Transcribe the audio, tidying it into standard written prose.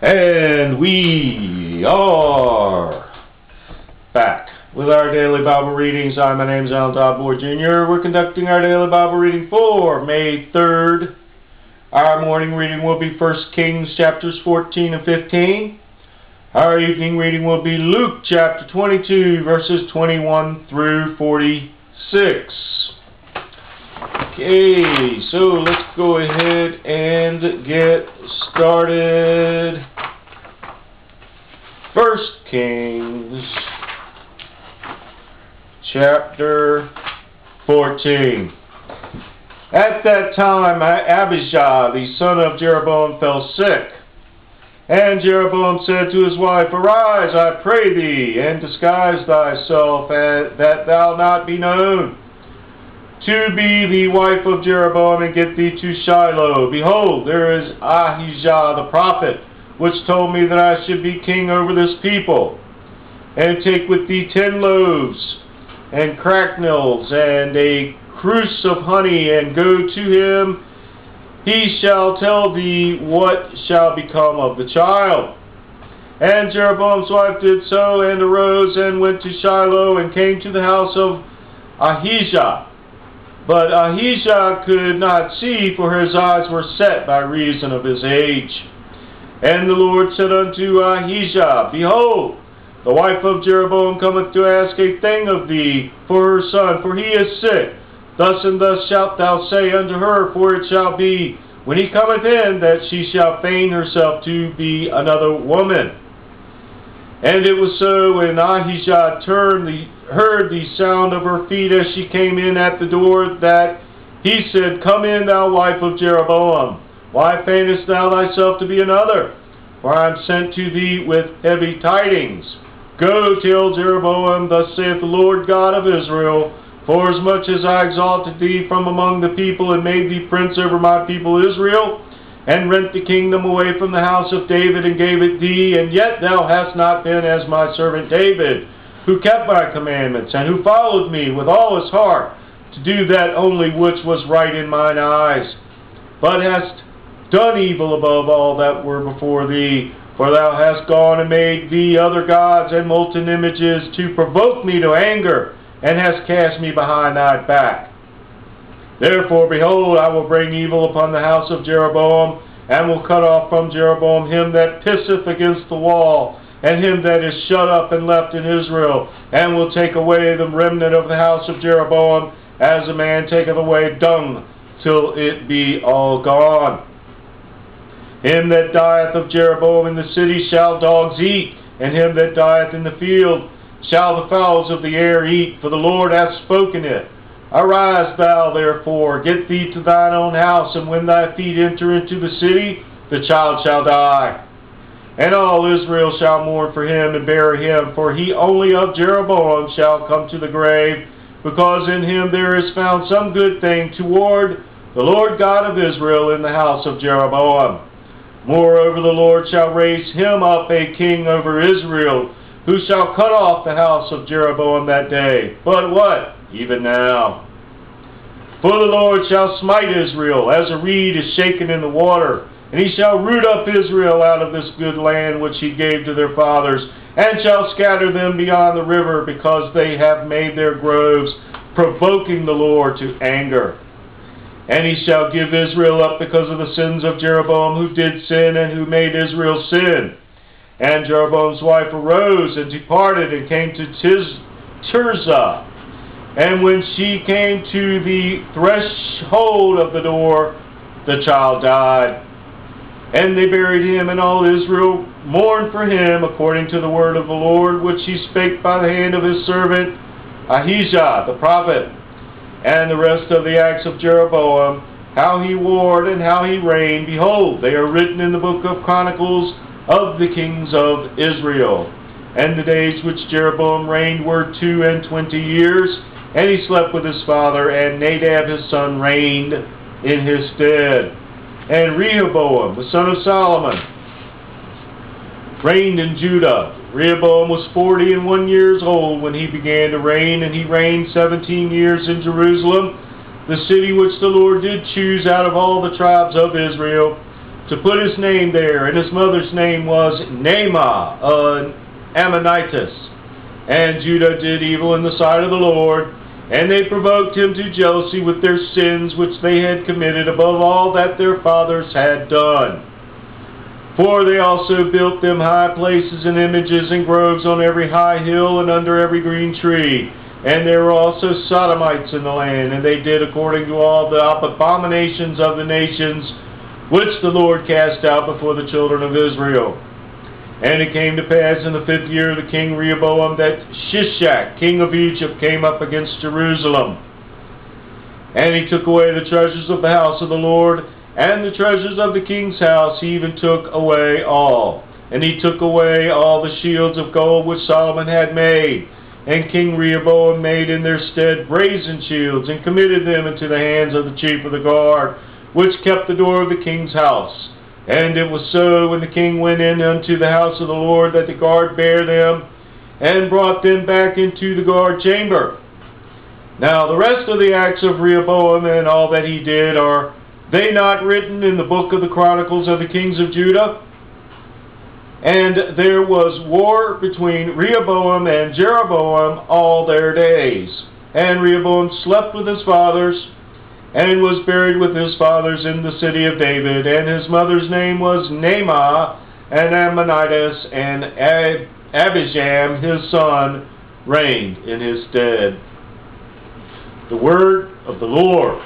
And we are back with our daily Bible readings. Hi, my name is Alan Todd Boyd Jr. We're conducting our daily Bible reading for May 3rd. Our morning reading will be 1 Kings chapters 14 and 15. Our evening reading will be Luke chapter 22 verses 21 through 46. Okay, so let's go ahead and get started. 1 Kings chapter 14. At that time Abijah the son of Jeroboam fell sick. And Jeroboam said to his wife, Arise, I pray thee, and disguise thyself, that thou not be known, to be the wife of Jeroboam, and get thee to Shiloh. Behold, there is Ahijah the prophet, which told me that I should be king over this people. And take with thee 10 loaves, and cracknels, and a cruse of honey, and go to him. He shall tell thee what shall become of the child. And Jeroboam's wife did so, and arose, and went to Shiloh, and came to the house of Ahijah. But Ahijah could not see, for his eyes were set by reason of his age. And the Lord said unto Ahijah, Behold, the wife of Jeroboam cometh to ask a thing of thee for her son, for he is sick. Thus and thus shalt thou say unto her, for it shall be, when he cometh in, that she shall feign herself to be another woman. And it was so, when Ahijah heard the sound of her feet as she came in at the door, that he said, Come in, thou wife of Jeroboam. Why feignest thou thyself to be another? For I am sent to thee with heavy tidings. Go, tell Jeroboam, thus saith the Lord God of Israel, Forasmuch as I exalted thee from among the people, and made thee prince over my people Israel, and rent the kingdom away from the house of David, and gave it thee, and yet thou hast not been as my servant David, who kept my commandments, and who followed me with all his heart, to do that only which was right in mine eyes, but hast done evil above all that were before thee. For thou hast gone and made thee other gods and molten images, to provoke me to anger, and hast cast me behind thy back. Therefore, behold, I will bring evil upon the house of Jeroboam, and will cut off from Jeroboam him that pisseth against the wall, and him that is shut up and left in Israel, and will take away the remnant of the house of Jeroboam, as a man taketh away dung, till it be all gone. Him that dieth of Jeroboam in the city shall dogs eat, and him that dieth in the field shall the fowls of the air eat, for the Lord hath spoken it. Arise thou therefore, get thee to thine own house, and when thy feet enter into the city, the child shall die. And all Israel shall mourn for him, and bury him, for he only of Jeroboam shall come to the grave, because in him there is found some good thing toward the Lord God of Israel in the house of Jeroboam. Moreover, the Lord shall raise him up a king over Israel, who shall cut off the house of Jeroboam that day. But what? Even now. For the Lord shall smite Israel, as a reed is shaken in the water, and he shall root up Israel out of this good land which he gave to their fathers, and shall scatter them beyond the river, because they have made their groves, provoking the Lord to anger. And he shall give Israel up because of the sins of Jeroboam, who did sin, and who made Israel sin. And Jeroboam's wife arose and departed, and came to Tirzah. And when she came to the threshold of the door, the child died. And they buried him, and all Israel mourned for him, according to the word of the Lord, which he spake by the hand of his servant Ahijah the prophet. And the rest of the acts of Jeroboam, how he warred and how he reigned, behold, they are written in the book of Chronicles of the kings of Israel. And the days which Jeroboam reigned were 22 years, and he slept with his father, and Nadab his son reigned in his stead. And Rehoboam the son of Solomon reigned in Judah. Rehoboam was 41 years old when he began to reign, and he reigned 17 years in Jerusalem, the city which the Lord did choose out of all the tribes of Israel, to put his name there, and his mother's name was Naamah, an Ammonitess. And Judah did evil in the sight of the Lord, and they provoked him to jealousy with their sins which they had committed above all that their fathers had done. For they also built them high places and images and groves on every high hill and under every green tree. And there were also Sodomites in the land, and they did according to all the abominations of the nations which the Lord cast out before the children of Israel. And it came to pass in the 5th year of the king Rehoboam that Shishak, king of Egypt, came up against Jerusalem. And he took away the treasures of the house of the Lord, and the treasures of the king's house he even took away all. And he took away all the shields of gold which Solomon had made. And King Rehoboam made in their stead brazen shields, and committed them into the hands of the chief of the guard, which kept the door of the king's house. And it was so, when the king went in unto the house of the Lord, that the guard bare them, and brought them back into the guard chamber. Now the rest of the acts of Rehoboam, and all that he did, are they not written in the book of the Chronicles of the kings of Judah? And there was war between Rehoboam and Jeroboam all their days. And Rehoboam slept with his fathers, and was buried with his fathers in the city of David. And his mother's name was Naamah, an Ammonitess, and Abijam his son reigned in his stead. The word of the Lord.